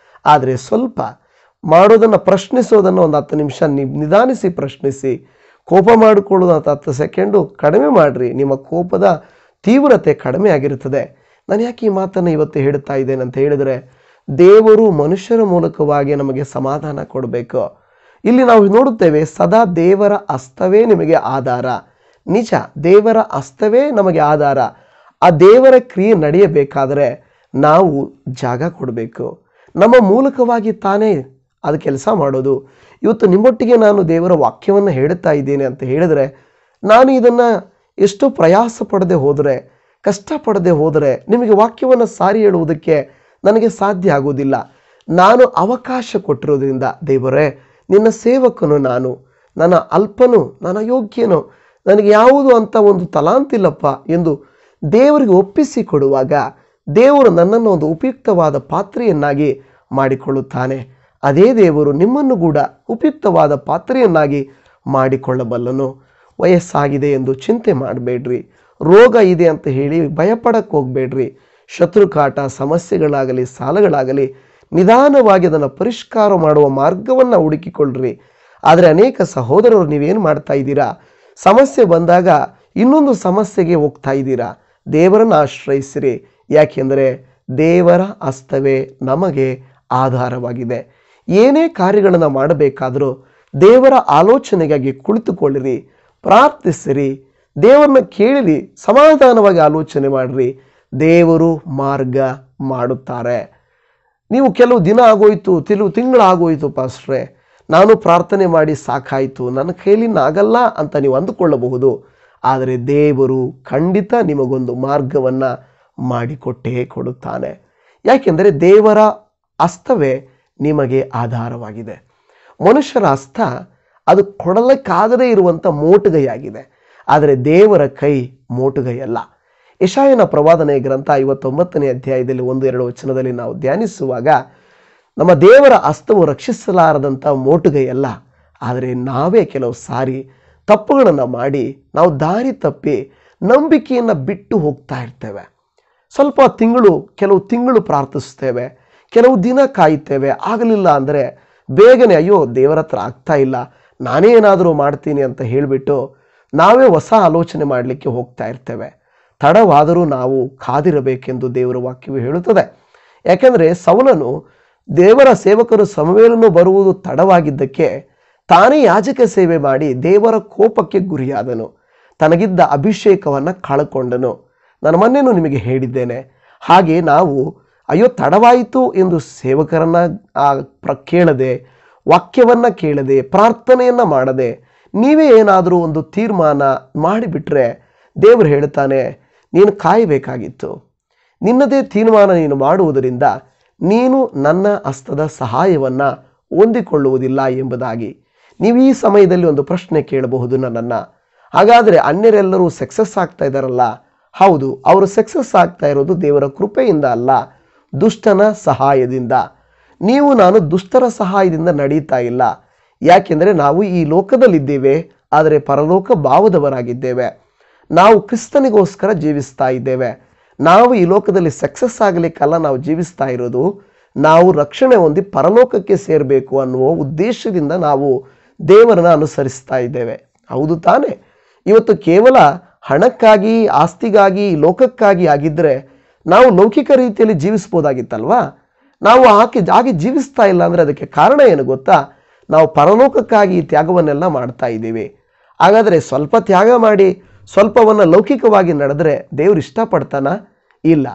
ಆದರೆ ಸ್ವಲ್ಪ ಮಾಡೋದನ್ನು, ಪ್ರಶ್ನಿಸೋದನ್ನು ಒಂದು 10 ನಿಮಿಷ ನಿಧಾನಿಸಿ ಪ್ರಶ್ನಿಸಿ. ಕೋಪ ಮಾಡಿಕೊಳ್ಳೋದು 10 ಸೆಕೆಂಡು ಕಡಿಮೆ ಮಾಡಿರಿ. ನಿಮ್ಮ ಕೋಪದ ತೀವ್ರತೆ ಕಡಿಮೆ ಆಗಿರುತ್ತದೆ. ನಾನು ಯಾಕೆ ಈ ಮಾತನ್ನು ಇವತ್ತು ಹೇಳ್ತಾ ಇದ್ದೇನೆ ಅಂತ ಹೇಳಿದರೆ, ದೇವರು ಮನುಷ್ಯರ ಮೂಲಕವಾಗಿ ನಮಗೆ ಸಮಾಧಾನ ಕೊಡಬೇಕು. ಇಲ್ಲಿ ನಾವು ನೋಡುತ್ತೇವೆ, ಸದಾ ದೇವರ ಹಸ್ತವೇ ನಿಮಗೆ ಆಧಾರ. ನಿಜ, ದೇವರ ಹಸ್ತವೇ ನಮಗೆ ಆಧಾರ. ಆ ದೇವರ ಕ್ರಿಯೆ ನಡೆಯಬೇಕಾದರೆ ನಾವು ಜಾಗ ಕೊಡಬೇಕು. ನಮ್ಮ ಮೂಲಕವಾಗಿ ತಾನೇ ಅದು ಕೆಲಸ ಮಾಡೋದು. ಇವತ್ತು ನಿಮ್ಮೊಟ್ಟಿಗೆ ನಾನು ದೇವರ ವಾಕ್ಯವನ್ನು ಹೇಳುತ್ತಾ ಇದ್ದೇನೆ ಅಂತ ಹೇಳಿದರೆ, ನಾನು ಇದನ್ನು ಎಷ್ಟು ಪ್ರಯಾಸ ಪಡದೆ ಹೋದರೆ, ಕಷ್ಟಪಡದೆ ಹೋದರೆ ನಿಮಗೆ ವಾಕ್ಯವನ್ನು ಸಾರಿ ಹೇಳುವುದಕ್ಕೆ ನನಗೆ ಸಾಧ್ಯ ಆಗುವುದಿಲ್ಲ. ನಾನು ಅವಕಾಶ ಕೊಟ್ಟಿರೋದ್ರಿಂದ, ದೇವರೇ ನಿನ್ನ ಸೇವಕನು ನಾನು, ನನ್ನ ಅಲ್ಪನು, ನನ್ನ ಯೋಗ್ಯನು, ನನಗೆ ಯಾವುದು ಅಂತ ಒಂದು ತಲಾಂತಿಲ್ಲಪ್ಪ ಎಂದು ದೇವರಿಗೆ ಒಪ್ಪಿಸಿ ಕೊಡುವಾಗ ದೇವರು ನನ್ನನ್ನು ಒಂದು ಉಪಯುಕ್ತವಾದ ಪಾತ್ರೆಯನ್ನಾಗಿ ಮಾಡಿಕೊಳ್ಳುತ್ತಾನೆ. ಅದೇ ದೇವರು ನಿಮ್ಮನ್ನು ಕೂಡ ಉಪಯುಕ್ತವಾದ ಪಾತ್ರೆಯನ್ನಾಗಿ ಮಾಡಿಕೊಳ್ಳಬಲ್ಲನು. ವಯಸ್ಸಾಗಿದೆ ಎಂದು ಚಿಂತೆ ಮಾಡಬೇಡ್ರಿ. ರೋಗ ಇದೆ ಅಂತ ಹೇಳಿ ಭಯಪಡಕ್ಕೆ ಹೋಗಬೇಡ್ರಿ. ಶತ್ರುಕಾಟ, ಸಮಸ್ಯೆಗಳಾಗಲಿ, ಸಾಲಗಳಾಗಲಿ, ನಿಧಾನವಾಗಿ ಅದನ್ನು ಪರಿಷ್ಕಾರ ಮಾಡುವ ಮಾರ್ಗವನ್ನು ಹುಡುಕಿಕೊಳ್ಳ್ರಿ. ಆದರೆ ಅನೇಕ ಸಹೋದರರು ನೀವೇನು ಮಾಡ್ತಾ ಇದ್ದೀರಾ, ಸಮಸ್ಯೆ ಬಂದಾಗ ಇನ್ನೊಂದು ಸಮಸ್ಯೆಗೆ ಹೋಗ್ತಾ ಇದ್ದೀರಾ. ದೇವರನ್ನು ಆಶ್ರಯಿಸಿರಿ. ಯಾಕೆಂದರೆ ದೇವರ ಹಸ್ತವೇ ನಮಗೆ ಆಧಾರವಾಗಿದೆ. ಏನೇ ಕಾರ್ಯಗಳನ್ನು ಮಾಡಬೇಕಾದರೂ ದೇವರ ಆಲೋಚನೆಗಾಗಿ ಕುಳಿತುಕೊಳ್ಳಿರಿ, ಪ್ರಾರ್ಥಿಸಿರಿ, ದೇವರನ್ನ ಕೇಳಿರಿ, ಸಮಾಧಾನವಾಗಿ ಆಲೋಚನೆ ಮಾಡಿರಿ. ದೇವರು ಮಾರ್ಗ ಮಾಡುತ್ತಾರೆ. ನೀವು ಕೆಲವು ದಿನ ಆಗೋಯ್ತು, ಕೆಲವು ತಿಂಗಳಾಗೋಯ್ತು ಪಾಸ್ಟ್ರೇ, ನಾನು ಪ್ರಾರ್ಥನೆ ಮಾಡಿ ಸಾಕಾಯಿತು, ನನ್ನ ಕೈಲಿನ ಆಗಲ್ಲ ಅಂತ ನೀವು ಅಂದುಕೊಳ್ಳಬಹುದು. ಆದರೆ ದೇವರು ಖಂಡಿತ ನಿಮಗೊಂದು ಮಾರ್ಗವನ್ನು ಮಾಡಿಕೊಟ್ಟೇ ಕೊಡುತ್ತಾನೆ. ಯಾಕೆಂದರೆ ದೇವರ ಹಸ್ತವೇ ನಿಮಗೆ ಆಧಾರವಾಗಿದೆ. ಮನುಷ್ಯರ ಹಸ್ತ ಅದು ಕೊಡಲಿಕ್ಕಾಗದೇ ಇರುವಂಥ ಮೋಟುಗೈಯಾಗಿದೆ. ಆದರೆ ದೇವರ ಕೈ ಮೋಟುಗೈಯಲ್ಲ. ಯೆಶಾಯನ ಪ್ರವಾದನೆ ಗ್ರಂಥ 59ನೇ ಅಧ್ಯಾಯದಲ್ಲಿ 1-2 ವಚನದಲ್ಲಿ ನಾವು ಧ್ಯಾನಿಸುವಾಗ, ನಮ್ಮ ದೇವರ ಹಸ್ತವು ರಕ್ಷಿಸಲಾರದಂಥ ಮೋಟುಗೈಯಲ್ಲ, ಆದರೆ ನಾವೇ ಕೆಲವು ಸಾರಿ ತಪ್ಪುಗಳನ್ನು ಮಾಡಿ ನಾವು ದಾರಿ ತಪ್ಪಿ ನಂಬಿಕೆಯನ್ನು ಬಿಟ್ಟು ಹೋಗ್ತಾ ಇರ್ತೇವೆ. ಕೆಲವು ತಿಂಗಳು ಪ್ರಾರ್ಥಿಸ್ತೇವೆ, ಕೆಲವು ದಿನ ಕಾಯುತ್ತೇವೆ, ಆಗಲಿಲ್ಲ ಅಂದರೆ ಬೇಗನೆ ಅಯ್ಯೋ ದೇವರ ಹತ್ರ ಆಗ್ತಾ ಇಲ್ಲ, ನಾನೇ ಏನಾದರೂ ಮಾಡ್ತೀನಿ ಅಂತ ಹೇಳಿಬಿಟ್ಟು ನಾವೇ ಹೊಸ ಆಲೋಚನೆ ಮಾಡಲಿಕ್ಕೆ ಹೋಗ್ತಾ ಇರ್ತೇವೆ. ತಡವಾದರೂ ನಾವು ಕಾದಿರಬೇಕೆಂದು ದೇವರ ವಾಕ್ಯವು ಹೇಳುತ್ತದೆ. ಯಾಕೆಂದರೆ ಸೌಲನು ದೇವರ ಸೇವಕರು ಸಮುವೇಲನು ಬರುವುದು ತಡವಾಗಿದ್ದಕ್ಕೆ ತಾನೇ ಯಾಜಕ ಸೇವೆ ಮಾಡಿ ದೇವರ ಕೋಪಕ್ಕೆ ಗುರಿಯಾದನು, ತನಗಿದ್ದ ಅಭಿಷೇಕವನ್ನು ಕಳಕೊಂಡನು. ನಾನು ಮೊನ್ನೆನೂ ನಿಮಗೆ ಹೇಳಿದ್ದೇನೆ. ಹಾಗೆ ನಾವು ಅಯ್ಯೋ ತಡವಾಯಿತು ಎಂದು ಸೇವಕರನ್ನು ಕೇಳದೆ, ವಾಕ್ಯವನ್ನು ಕೇಳದೆ, ಪ್ರಾರ್ಥನೆಯನ್ನು ಮಾಡದೆ ನೀವೇ ಏನಾದರೂ ಒಂದು ತೀರ್ಮಾನ ಮಾಡಿಬಿಟ್ರೆ ದೇವರು ಹೇಳ್ತಾನೆ, ನೀನು ಕಾಯಬೇಕಾಗಿತ್ತು. ನಿನ್ನದೇ ತೀರ್ಮಾನ ನೀನು ಮಾಡುವುದರಿಂದ ನೀನು ನನ್ನ ಹಸ್ತದ ಸಹಾಯವನ್ನು ಹೊಂದಿಕೊಳ್ಳುವುದಿಲ್ಲ ಎಂಬುದಾಗಿ. ನೀವು ಈ ಸಮಯದಲ್ಲಿ ಒಂದು ಪ್ರಶ್ನೆ ಕೇಳಬಹುದು ನನ್ನನ್ನು, ಹಾಗಾದರೆ ಅನ್ಯರೆಲ್ಲರೂ ಸಕ್ಸಸ್ ಆಗ್ತಾ ಇದ್ದಾರಲ್ಲ? ಹೌದು, ಅವರು ಸಕ್ಸಸ್ ಆಗ್ತಾ ಇರೋದು ದೇವರ ಕೃಪೆಯಿಂದ ಅಲ್ಲ, ದುಷ್ಟನ ಸಹಾಯದಿಂದ. ನಾನು ದುಷ್ಟರ ಸಹಾಯದಿಂದ ನಡೀತಾ ಇಲ್ಲ. ಯಾಕೆಂದರೆ ನಾವು ಈ ಲೋಕದಲ್ಲಿದ್ದೇವೆ, ಆದರೆ ಪರಲೋಕ ಭಾವದವರಾಗಿದ್ದೇವೆ. ನಾವು ಕ್ರಿಸ್ತನಿಗೋಸ್ಕರ ಜೀವಿಸ್ತಾ ಇದ್ದೇವೆ. ನಾವು ಈ ಲೋಕದಲ್ಲಿ ಸಕ್ಸಸ್ ಆಗಲಿಕ್ಕಲ್ಲ ನಾವು ಜೀವಿಸ್ತಾ ಇರೋದು, ನಾವು ರಕ್ಷಣೆ ಹೊಂದಿ ಪರಲೋಕಕ್ಕೆ ಸೇರಬೇಕು ಅನ್ನುವ ಉದ್ದೇಶದಿಂದ ನಾವು ದೇವರನ್ನು ಅನುಸರಿಸ್ತಾ ಇದ್ದೇವೆ. ಹೌದು ತಾನೇ? ಇವತ್ತು ಕೇವಲ ಹಣಕ್ಕಾಗಿ, ಆಸ್ತಿಗಾಗಿ, ಲೋಕಕ್ಕಾಗಿ ಆಗಿದ್ದರೆ ನಾವು ಲೌಕಿಕ ರೀತಿಯಲ್ಲಿ ಜೀವಿಸ್ಬೋದಾಗಿತ್ತಲ್ವಾ? ನಾವು ಹಾಗೆ ಜೀವಿಸ್ತಾ ಇಲ್ಲ ಅಂದರೆ ಅದಕ್ಕೆ ಕಾರಣ ಏನು ಗೊತ್ತಾ? ನಾವು ಪರಲೋಕಕ್ಕಾಗಿ ತ್ಯಾಗವನ್ನೆಲ್ಲ ಮಾಡ್ತಾ ಇದ್ದೀವಿ. ಹಾಗಾದರೆ ಸ್ವಲ್ಪ ತ್ಯಾಗ ಮಾಡಿ ಸ್ವಲ್ಪವನ್ನು ಲೌಕಿಕವಾಗಿ ನಡೆದರೆ ದೇವರು ಇಷ್ಟಪಡ್ತಾನ? ಇಲ್ಲ.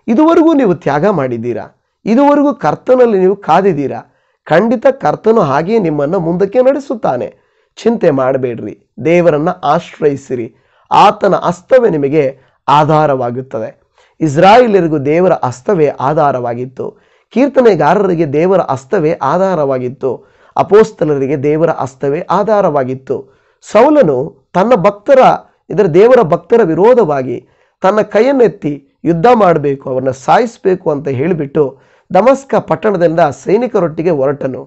ಇದುವರೆಗೂ ನೀವು ತ್ಯಾಗ ಮಾಡಿದ್ದೀರಾ, ಇದುವರೆಗೂ ಕರ್ತನಲ್ಲಿ ನೀವು ಕಾದಿದ್ದೀರಾ. ಖಂಡಿತ ಕರ್ತನು ಹಾಗೆಯೇ ನಿಮ್ಮನ್ನು ಮುಂದಕ್ಕೆ ನಡೆಸುತ್ತಾನೆ. ಚಿಂತೆ ಮಾಡಬೇಡ್ರಿ, ದೇವರನ್ನು ಆಶ್ರಯಿಸಿರಿ. ಆತನ ಹಸ್ತವೇ ನಿಮಗೆ ಆಧಾರವಾಗುತ್ತದೆ. ಇಸ್ರಾಯೇಲರಿಗೂ ದೇವರ ಹಸ್ತವೇ ಆಧಾರವಾಗಿತ್ತು. ಕೀರ್ತನೆಗಾರರಿಗೆ ದೇವರ ಹಸ್ತವೇ ಆಧಾರವಾಗಿತ್ತು. ಅಪೋಸ್ತಲರಿಗೆ ದೇವರ ಹಸ್ತವೇ ಆಧಾರವಾಗಿತ್ತು. ಸೌಲನು ದೇವರ ಭಕ್ತರ ವಿರೋಧವಾಗಿ ತನ್ನ ಕೈಯನ್ನೆತ್ತಿ ಯುದ್ಧ ಮಾಡಬೇಕು, ಅವರನ್ನು ಸಾಯಿಸಬೇಕು ಅಂತ ಹೇಳಿಬಿಟ್ಟು ದಮಸ್ಕ ಪಟ್ಟಣದಿಂದ ಸೈನಿಕರೊಟ್ಟಿಗೆ ಹೊರಟನು.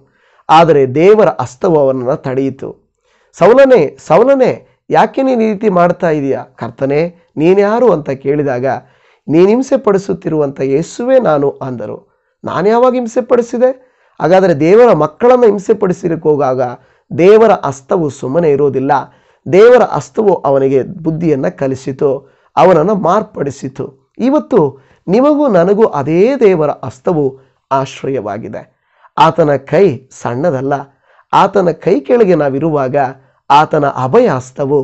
ಆದರೆ ದೇವರ ಹಸ್ತವು ಅವನನ್ನು ತಡೆಯಿತು. ಸೌಲನೇ ಯಾಕೆ ನೀನು ಈ ರೀತಿ ಮಾಡ್ತಾ ಇದೀಯಾ? ಕರ್ತನೇ, ನೀನ್ಯಾರು ಅಂತ ಕೇಳಿದಾಗ, ನೀನು ಹಿಂಸೆ ಪಡಿಸುತ್ತಿರುವಂಥ ಯೇಸುವೇ ನಾನು ಅಂದರು. ನಾನು ಯಾವಾಗ ಹಿಂಸೆ ಪಡಿಸಿದೆ? ಹಾಗಾದರೆ ದೇವರ ಮಕ್ಕಳನ್ನು ಹಿಂಸೆ ಪಡಿಸಲಿಕ್ಕೆ ಹೋಗಾಗ ದೇವರ ಹಸ್ತವು ಸುಮ್ಮನೆ ಇರೋದಿಲ್ಲ. ದೇವರ ಹಸ್ತವು ಅವನಿಗೆ ಬುದ್ಧಿಯನ್ನು ಕಲಿಸಿತು, ಅವನನ್ನು ಮಾರ್ಪಡಿಸಿತು. ಇವತ್ತು ನಿಮಗೂ ನನಗೂ ಅದೇ ದೇವರ ಹಸ್ತವು ಆಶ್ರಯವಾಗಿದೆ. ಆತನ ಕೈ ಸಣ್ಣದಲ್ಲ. ಆತನ ಕೈ ಕೆಳಗೆ ನಾವಿರುವಾಗ ಆತನ ಅಭಯ ಹಸ್ತವು,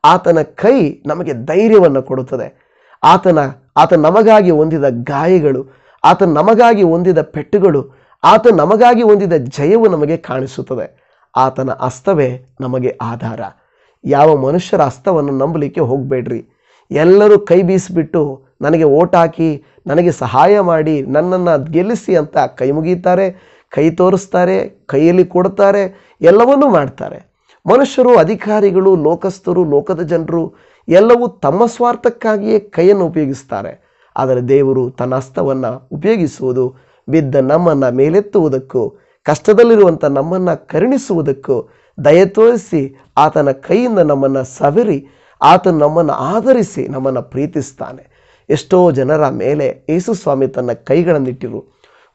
ಆತನ ಕೈ ನಮಗೆ ಧೈರ್ಯವನ್ನು ಕೊಡುತ್ತದೆ. ಆತ ನಮಗಾಗಿ ಹೊಂದಿದ ಗಾಯಗಳು, ಆತ ನಮಗಾಗಿ ಹೊಂದಿದ ಪೆಟ್ಟುಗಳು, ಆತ ನಮಗಾಗಿ ಹೊಂದಿದ ಜಯವು ನಮಗೆ ಕಾಣಿಸುತ್ತದೆ. ಆತನ ಹಸ್ತವೇ ನಮಗೆ ಆಧಾರ. ಯಾವ ಮನುಷ್ಯರ ಹಸ್ತವನ್ನು ನಂಬಲಿಕ್ಕೆ ಹೋಗಬೇಡ್ರಿ. ಎಲ್ಲರೂ ಕೈ ಬೀಸಿಬಿಟ್ಟು ನನಗೆ ಓಟ್ ಹಾಕಿ, ನನಗೆ ಸಹಾಯ ಮಾಡಿ, ನನ್ನನ್ನು ಗೆಲ್ಲಿಸಿ ಅಂತ ಕೈ ಮುಗಿತಾರೆ, ಕೈ ತೋರಿಸ್ತಾರೆ, ಕೈಯಲ್ಲಿ ಕೊಡ್ತಾರೆ, ಎಲ್ಲವನ್ನೂ ಮಾಡ್ತಾರೆ. ಮನುಷ್ಯರು, ಅಧಿಕಾರಿಗಳು, ಲೋಕಸ್ಥರು, ಲೋಕದ ಜನರು ಎಲ್ಲವೂ ತಮ್ಮ ಸ್ವಾರ್ಥಕ್ಕಾಗಿಯೇ ಕೈಯನ್ನು ಉಪಯೋಗಿಸ್ತಾರೆ. ಆದರೆ ದೇವರು ತನ್ನ ಹಸ್ತವನ್ನು ಉಪಯೋಗಿಸುವುದು ಬಿದ್ದ ನಮ್ಮನ್ನು ಮೇಲೆತ್ತುವುದಕ್ಕೂ, ಕಷ್ಟದಲ್ಲಿರುವಂಥ ನಮ್ಮನ್ನು ಕರುಣಿಸುವುದಕ್ಕೂ, ದಯ ತೋರಿಸಿ ಆತನ ಕೈಯಿಂದ ನಮ್ಮನ್ನು ಸವರಿ, ಆತನು ನಮ್ಮನ್ನು ಆಧರಿಸಿ ನಮ್ಮನ್ನು ಪ್ರೀತಿಸ್ತಾನೆ. ಎಷ್ಟೋ ಜನರ ಮೇಲೆ ಯೇಸು ಸ್ವಾಮಿ ತನ್ನ ಕೈಗಳನ್ನಿಟ್ಟರು.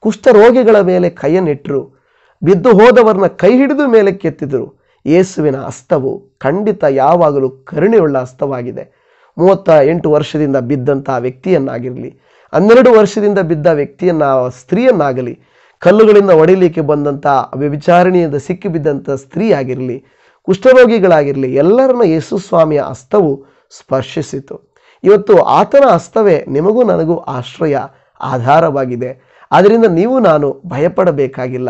ಕುಷ್ಠರೋಗಿಗಳ ಮೇಲೆ ಕೈಯನ್ನಿಟ್ಟರು. ಬಿದ್ದು ಹೋದವರನ್ನ ಕೈ ಹಿಡಿದು ಮೇಲೆ ಕೆತ್ತಿದರು. ಯೇಸುವಿನ ಹಸ್ತವು ಖಂಡಿತ ಯಾವಾಗಲೂ ಕರುಣೆಯುಳ್ಳ ಹಸ್ತವಾಗಿದೆ. 38 ವರ್ಷದಿಂದ ಬಿದ್ದಂಥ ವ್ಯಕ್ತಿಯನ್ನಾಗಿರಲಿ, 12 ವರ್ಷದಿಂದ ಬಿದ್ದ ಸ್ತ್ರೀಯನ್ನಾಗಲಿ, ಕಲ್ಲುಗಳಿಂದ ಹೊಡಿಲಿಕ್ಕೆ ಬಂದಂಥ ವ್ಯಭಿಚಾರಿಣಿಯಿಂದ ಸಿಕ್ಕಿ ಬಿದ್ದಂಥ ಸ್ತ್ರೀ ಆಗಿರಲಿ, ಕುಷ್ಠರೋಗಿಗಳಾಗಿರಲಿ, ಎಲ್ಲರನ್ನ ಯೇಸು ಸ್ವಾಮಿಯ ಹಸ್ತವು ಸ್ಪರ್ಶಿಸಿತು. ಇವತ್ತು ಆತನ ಹಸ್ತವೇ ನಿಮಗೂ ನನಗೂ ಆಶ್ರಯ, ಆಧಾರವಾಗಿದೆ. ಆದ್ದರಿಂದ ನೀವು ನಾನು ಭಯಪಡಬೇಕಾಗಿಲ್ಲ.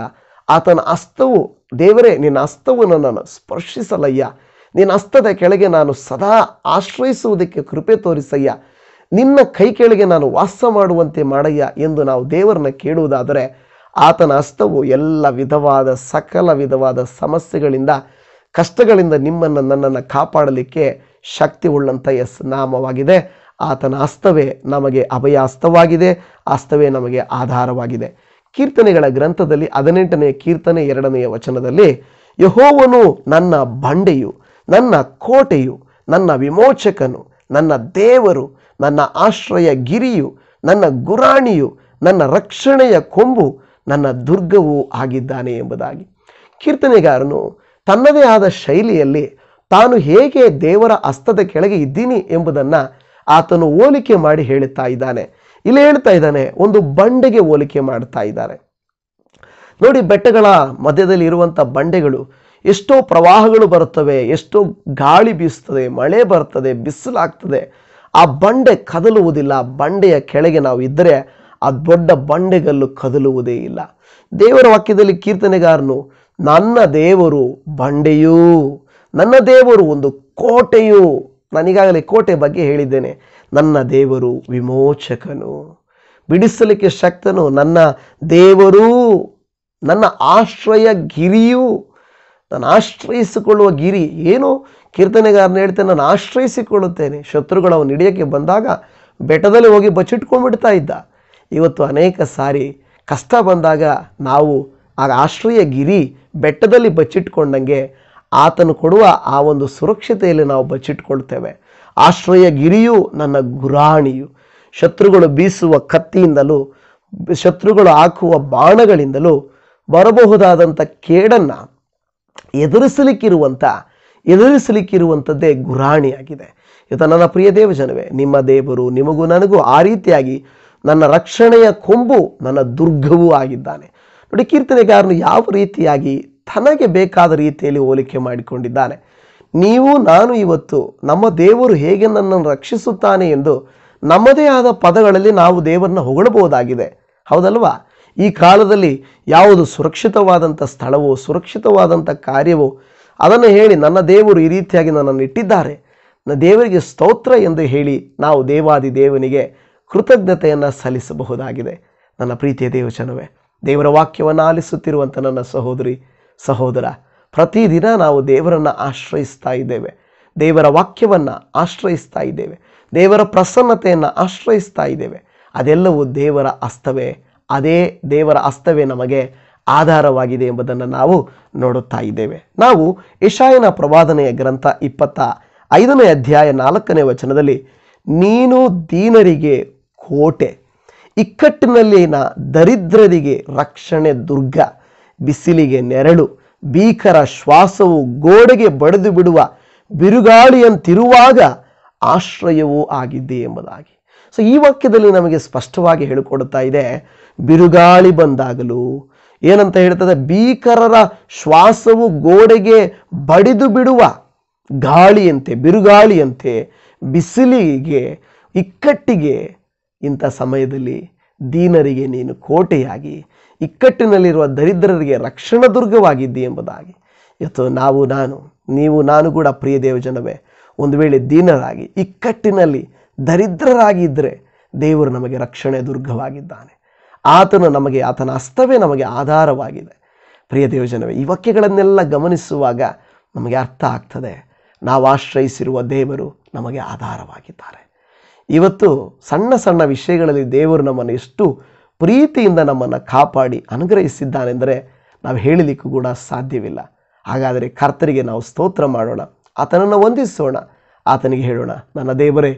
ಆತನ ಹಸ್ತವು, ದೇವರೇ ನಿನ್ನ ಹಸ್ತವು ನನ್ನನ್ನು ಸ್ಪರ್ಶಿಸಲಯ್ಯ, ನಿನ್ನ ಹಸ್ತದ ಕೆಳಗೆ ನಾನು ಸದಾ ಆಶ್ರಯಿಸುವುದಕ್ಕೆ ಕೃಪೆ ತೋರಿಸಯ್ಯ, ನಿನ್ನ ಕೈ ಕೆಳಗೆ ನಾನು ವಾಸ ಮಾಡುವಂತೆ ಮಾಡಯ್ಯ ಎಂದು ನಾವು ದೇವರನ್ನ ಕೇಳುವುದಾದರೆ ಆತನ ಹಸ್ತವು ಎಲ್ಲ ವಿಧವಾದ ಸಕಲ ವಿಧವಾದ ಸಮಸ್ಯೆಗಳಿಂದ, ಕಷ್ಟಗಳಿಂದ ನಿಮ್ಮನ್ನು ನನ್ನನ್ನು ಕಾಪಾಡಲಿಕ್ಕೆ ಶಕ್ತಿ ಉಳ್ಳಂಥ ನಾಮವಾಗಿದೆ. ಆತನ ಹಸ್ತವೇ ನಮಗೆ ಅಭಯ ಹಸ್ತವಾಗಿದೆ, ಹಸ್ತವೇ ನಮಗೆ ಆಧಾರವಾಗಿದೆ. ಕೀರ್ತನೆಗಳ ಗ್ರಂಥದಲ್ಲಿ 18ನೇ ಕೀರ್ತನೆ 2ನೇ ವಚನದಲ್ಲಿ, ಯೆಹೋವನು ನನ್ನ ಬಂಡೆಯು, ನನ್ನ ಕೋಟೆಯು, ನನ್ನ ವಿಮೋಚಕನು, ನನ್ನ ದೇವರು, ನನ್ನ ಆಶ್ರಯ ಗಿರಿಯು, ನನ್ನ ಗುರಾಣಿಯು, ನನ್ನ ರಕ್ಷಣೆಯ ಕೊಂಬು, ನನ್ನ ದುರ್ಗವೂ ಆಗಿದ್ದಾನೆ ಎಂಬುದಾಗಿ ಕೀರ್ತನೆಗಾರನು ತನ್ನದೇ ಆದ ಶೈಲಿಯಲ್ಲಿ ತಾನು ಹೇಗೆ ದೇವರ ಹಸ್ತದ ಕೆಳಗೆ ಇದ್ದೀನಿ ಎಂಬುದನ್ನು ಆತನು ಹೋಲಿಕೆ ಮಾಡಿ ಹೇಳುತ್ತಾ ಇದ್ದಾನೆ. ಇಲ್ಲಿ ಹೇಳ್ತಾ ಇದ್ದಾನೆ, ಒಂದು ಬಂಡೆಗೆ ಹೋಲಿಕೆ ಮಾಡ್ತಾ ಇದ್ದಾರೆ. ನೋಡಿ, ಬೆಟ್ಟಗಳ ಮಧ್ಯದಲ್ಲಿ ಇರುವಂಥ ಬಂಡೆಗಳು, ಎಷ್ಟೋ ಪ್ರವಾಹಗಳು ಬರುತ್ತವೆ, ಎಷ್ಟೋ ಗಾಳಿ ಬೀಸ್ತದೆ, ಮಳೆ ಬರ್ತದೆ, ಬಿಸಿಲಾಗ್ತದೆ, ಆ ಬಂಡೆ ಕದಲುವುದಿಲ್ಲ. ಬಂಡೆಯ ಕೆಳಗೆ ನಾವು ಇದ್ದರೆ ಆ ದೊಡ್ಡ ಬಂಡೆಗಲ್ಲು ಕದಲುವುದೇ ಇಲ್ಲ. ದೇವರ ವಾಕ್ಯದಲ್ಲಿ ಕೀರ್ತನೆಗಾರನು ನನ್ನ ದೇವರು ಬಂಡೆಯೂ, ನನ್ನ ದೇವರು ಒಂದು ಕೋಟೆಯು, ನಾನೀಗಾಗಲೇ ಕೋಟೆ ಬಗ್ಗೆ ಹೇಳಿದ್ದೇನೆ, ನನ್ನ ದೇವರು ವಿಮೋಚಕನು, ಬಿಡಿಸಲಿಕ್ಕೆ ಶಕ್ತನು, ನನ್ನ ದೇವರು, ನನ್ನ ಆಶ್ರಯ ಗಿರಿಯು, ನಾನು ಆಶ್ರಯಿಸಿಕೊಳ್ಳುವ ಗಿರಿ. ಏನು ಕೀರ್ತನೆಗಾರನ ಹೇಳ್ತೇನೆ, ನಾನು ಆಶ್ರಯಿಸಿಕೊಳ್ಳುತ್ತೇನೆ. ಶತ್ರುಗಳು ಅವನು ಹಿಡಿಯೋಕ್ಕೆ ಬಂದಾಗ ಬೆಟ್ಟದಲ್ಲಿ ಹೋಗಿ ಬಚ್ಚಿಟ್ಕೊಂಡ್ಬಿಡ್ತಾ ಇದ್ದ. ಇವತ್ತು ಅನೇಕ ಸಾರಿ ಕಷ್ಟ ಬಂದಾಗ ನಾವು ಆ ಆಶ್ರಯ ಗಿರಿ ಬೆಟ್ಟದಲ್ಲಿ ಬಚ್ಚಿಟ್ಕೊಂಡಂಗೆ ಆತನು ಕೊಡುವ ಆ ಒಂದು ಸುರಕ್ಷತೆಯಲ್ಲಿ ನಾವು ಬಚ್ಚಿಟ್ಕೊಳ್ತೇವೆ. ಆಶ್ರಯ ಗಿರಿಯು ನನ್ನ ಗುರಾಣಿಯು, ಶತ್ರುಗಳು ಬೀಸುವ ಕತ್ತಿಯಿಂದಲೂ ಶತ್ರುಗಳು ಹಾಕುವ ಬಾಣಗಳಿಂದಲೂ ಬರಬಹುದಾದಂಥ ಕೇಡನ್ನು ಎದುರಿಸಲಿಕ್ಕಿರುವಂಥದ್ದೇ ಗುರಾಣಿಯಾಗಿದೆ. ಇವತ್ತು ನನ್ನ ಪ್ರಿಯ ದೇವಜನವೇ, ನಿಮ್ಮ ದೇವರು ನಿಮಗೂ ನನಗೂ ಆ ರೀತಿಯಾಗಿ ನನ್ನ ರಕ್ಷಣೆಯ ಕೊಂಬು, ನನ್ನ ದುರ್ಗವೂ ಆಗಿದ್ದಾನೆ. ನೋಡಿ, ಕೀರ್ತನೆಗಾರನು ಯಾವ ರೀತಿಯಾಗಿ ತನಗೆ ಬೇಕಾದ ರೀತಿಯಲ್ಲಿ ಹೋಲಿಕೆ ಮಾಡಿಕೊಂಡಿದ್ದಾನೆ. ನೀವು ನಾನು ಇವತ್ತು ನಮ್ಮ ದೇವರು ಹೇಗೆ ನನ್ನನ್ನು ರಕ್ಷಿಸುತ್ತಾನೆ ಎಂದು ನಮ್ಮದೇ ಆದ ಪದಗಳಲ್ಲಿ ನಾವು ದೇವರನ್ನ ಹೊಗಳಬಹುದಾಗಿದೆ, ಹೌದಲ್ವಾ? ಈ ಕಾಲದಲ್ಲಿ ಯಾವುದು ಸುರಕ್ಷಿತವಾದಂಥ ಸ್ಥಳವೋ, ಸುರಕ್ಷಿತವಾದಂಥ ಕಾರ್ಯವೋ ಅದನ್ನು ಹೇಳಿ ನನ್ನ ದೇವರು ಈ ರೀತಿಯಾಗಿ ನನ್ನನ್ನು ಇಟ್ಟಿದ್ದಾರೆ, ನನ್ನ ದೇವರಿಗೆ ಸ್ತೋತ್ರ ಎಂದು ಹೇಳಿ ನಾವು ದೇವಾದಿ ದೇವನಿಗೆ ಕೃತಜ್ಞತೆಯನ್ನು ಸಲ್ಲಿಸಬಹುದಾಗಿದೆ. ನನ್ನ ಪ್ರೀತಿಯ ದೇವಜನವೇ, ದೇವರ ವಾಕ್ಯವನ್ನು ಆಲಿಸುತ್ತಿರುವಂಥ ನನ್ನ ಸಹೋದರಿ ಸಹೋದರ, ಪ್ರತಿದಿನ ನಾವು ದೇವರನ್ನು ಆಶ್ರಯಿಸ್ತಾ ಇದ್ದೇವೆ, ದೇವರ ವಾಕ್ಯವನ್ನು ಆಶ್ರಯಿಸ್ತಾ ಇದ್ದೇವೆ, ದೇವರ ಪ್ರಸನ್ನತೆಯನ್ನು ಆಶ್ರಯಿಸ್ತಾ ಇದ್ದೇವೆ. ಅದೆಲ್ಲವೂ ದೇವರ ಹಸ್ತವೇ, ಅದೇ ದೇವರ ಹಸ್ತವೇ ನಮಗೆ ಆಧಾರವಾಗಿದೆ ಎಂಬುದನ್ನು ನಾವು ನೋಡುತ್ತಾ ಇದ್ದೇವೆ. ನಾವು ಯೆಶಾಯನ ಪ್ರವಾದನೆಯ ಗ್ರಂಥ 25ನೇ ಅಧ್ಯಾಯ 4ನೇ ವಚನದಲ್ಲಿ, ನೀನು ದೀನರಿಗೆ ಕೋಟೆ, ಇಕ್ಕಟ್ಟಿನಲ್ಲಿನ ದರಿದ್ರರಿಗೆ ರಕ್ಷಣೆ ದುರ್ಗ, ಬಿಸಿಲಿಗೆ ನೆರಳು, ಭೀಕರ ಶ್ವಾಸವು ಗೋಡೆಗೆ ಬಡಿದು ಬಿಡುವ ಬಿರುಗಾಳಿಯಂತಿರುವಾಗ ಆಶ್ರಯವೂ ಆಗಿದ್ದೆ ಎಂಬುದಾಗಿ. ಸೊ ಈ ವಾಕ್ಯದಲ್ಲಿ ನಮಗೆ ಸ್ಪಷ್ಟವಾಗಿ ಹೇಳಿಕೊಡುತ್ತಾ ಇದೆ, ಬಿರುಗಾಳಿ ಬಂದಾಗಲೂ ಏನಂತ ಹೇಳ್ತದೆ, ಭೀಕರರ ಶ್ವಾಸವು ಗೋಡೆಗೆ ಬಡಿದು ಬಿಡುವ ಗಾಳಿಯಂತೆ, ಬಿರುಗಾಳಿಯಂತೆ, ಬಿಸಿಲಿಗೆ, ಇಕ್ಕಟ್ಟಿಗೆ, ಇಂಥ ಸಮಯದಲ್ಲಿ ದೀನರಿಗೆ ನೀನು ಕೋಟೆಯಾಗಿ, ಇಕ್ಕಟ್ಟಿನಲ್ಲಿರುವ ದರಿದ್ರರಿಗೆ ರಕ್ಷಣಾ ದುರ್ಗವಾಗಿದ್ದಿ ಎಂಬುದಾಗಿ. ಇವತ್ತು ನೀವು ನಾನು ಕೂಡ ಪ್ರಿಯ ದೇವಜನವೇ, ಒಂದು ವೇಳೆ ದೀನರಾಗಿ ಇಕ್ಕಟ್ಟಿನಲ್ಲಿ ದರಿದ್ರರಾಗಿದ್ದರೆ ದೇವರು ನಮಗೆ ರಕ್ಷಣೆ ದುರ್ಗವಾಗಿದ್ದಾನೆ. ಆತನ ಹಸ್ತವೇ ನಮಗೆ ಆಧಾರವಾಗಿದೆ. ಪ್ರಿಯ ದೇವಜನವೇ, ಈ ವಾಕ್ಯಗಳನ್ನೆಲ್ಲ ಗಮನಿಸುವಾಗ ನಮಗೆ ಅರ್ಥ ಆಗ್ತದೆ, ನಾವು ಆಶ್ರಯಿಸಿರುವ ದೇವರು ನಮಗೆ ಆಧಾರವಾಗಿದ್ದಾರೆ. ಇವತ್ತು ಸಣ್ಣ ಸಣ್ಣ ವಿಷಯಗಳಲ್ಲಿ ದೇವರು ನಮ್ಮನ್ನು ಎಷ್ಟು ಪ್ರೀತಿಯಿಂದ ನಮ್ಮನ್ನು ಕಾಪಾಡಿ ಅನುಗ್ರಹಿಸಿದ್ದಾನೆಂದರೆ ನಾವು ಹೇಳಲಿಕ್ಕೂ ಕೂಡ ಸಾಧ್ಯವಿಲ್ಲ. ಹಾಗಾದರೆ ಕರ್ತರಿಗೆ ನಾವು ಸ್ತೋತ್ರ ಮಾಡೋಣ, ಆತನನ್ನು ವಂದಿಸೋಣ, ಆತನಿಗೆ ಹೇಳೋಣ, ನನ್ನ ದೇವರೇ,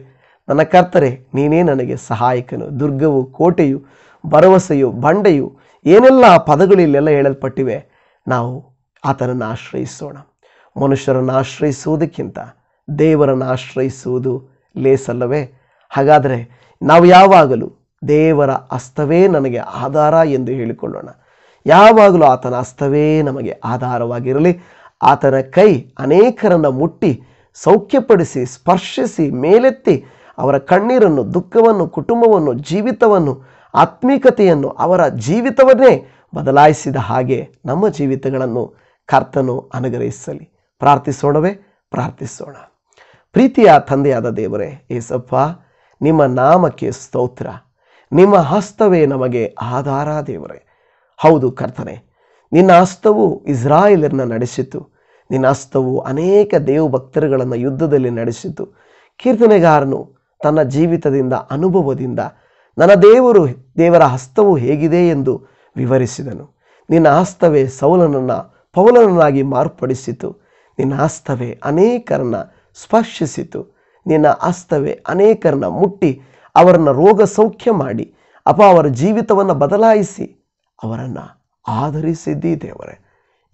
ನನ್ನ ಕರ್ತರೇ, ನೀನೇ ನನಗೆ ಸಹಾಯಕನು, ದುರ್ಗವು, ಕೋಟೆಯು, ಭರವಸೆಯು, ಬಂಡೆಯು, ಏನೆಲ್ಲ ಪದಗಳು ಇಲ್ಲೆಲ್ಲ ಹೇಳಲ್ಪಟ್ಟಿವೆ. ನಾವು ಆತನನ್ನು ಆಶ್ರಯಿಸೋಣ. ಮನುಷ್ಯರನ್ನು ಆಶ್ರಯಿಸುವುದಕ್ಕಿಂತ ದೇವರನ್ನು ಆಶ್ರಯಿಸುವುದು ಲೇಸಲ್ಲವೇ? ಹಾಗಾದರೆ ನಾವು ಯಾವಾಗಲೂ ದೇವರ ಹಸ್ತವೇ ನನಗೆ ಆಧಾರ ಎಂದು ಹೇಳಿಕೊಳ್ಳೋಣ. ಯಾವಾಗಲೂ ಆತನ ಹಸ್ತವೇ ನಮಗೆ ಆಧಾರವಾಗಿರಲಿ. ಆತನ ಕೈ ಅನೇಕರನ್ನು ಮುಟ್ಟಿ ಸೌಖ್ಯಪಡಿಸಿ, ಸ್ಪರ್ಶಿಸಿ, ಮೇಲೆತ್ತಿ ಅವರ ಕಣ್ಣೀರನ್ನು, ದುಃಖವನ್ನು, ಕುಟುಂಬವನ್ನು, ಜೀವಿತವನ್ನು ಆತ್ಮೀಕತೆಯನ್ನು, ಅವರ ಜೀವಿತವನ್ನೇ ಬದಲಾಯಿಸಿದ ಹಾಗೆ ನಮ್ಮ ಜೀವಿತಗಳನ್ನು ಕರ್ತನು ಅನುಗ್ರಹಿಸಲಿ. ಪ್ರಾರ್ಥಿಸೋಣವೇ? ಪ್ರಾರ್ಥಿಸೋಣ. ಪ್ರೀತಿಯ ತಂದೆಯಾದ ದೇವರೇ, ಏಸಪ್ಪ, ನಿಮ್ಮ ನಾಮಕ್ಕೆ ಸ್ತೋತ್ರ. ನಿಮ್ಮ ಹಸ್ತವೇ ನಮಗೆ ಆಧಾರ ದೇವರೇ. ಹೌದು ಕರ್ತನೆ, ನಿನ್ನ ಹಸ್ತವು ಇಸ್ರಾಯೇಲರನ್ನ ನಡೆಸಿತು. ನಿನ್ನ ಹಸ್ತವು ಅನೇಕ ದೇವಭಕ್ತರುಗಳನ್ನು ಯುದ್ಧದಲ್ಲಿ ನಡೆಸಿತು. ಕೀರ್ತನೆಗಾರನು ತನ್ನ ಜೀವಿತದಿಂದ, ಅನುಭವದಿಂದ ನನ್ನ ದೇವರ ಹಸ್ತವು ಹೇಗಿದೆ ಎಂದು ವಿವರಿಸಿದನು. ನಿನ್ನ ಹಸ್ತವೇ ಸೌಲನನ್ನು ಪೌಲನನ್ನಾಗಿ ಮಾರ್ಪಡಿಸಿತು. ನಿನ್ನ ಹಸ್ತವೇ ಅನೇಕರನ್ನ ಸ್ಪರ್ಶಿಸಿತು. ನಿನ್ನ ಹಸ್ತವೇ ಅನೇಕರನ್ನ ಮುಟ್ಟಿ ಅವರನ್ನು ರೋಗ ಸೌಖ್ಯ ಮಾಡಿ ಅವರ ಜೀವಿತವನ್ನು ಬದಲಾಯಿಸಿ ಅವರನ್ನು ಆಧರಿಸಿದ್ದೀ ದೇವರೇ.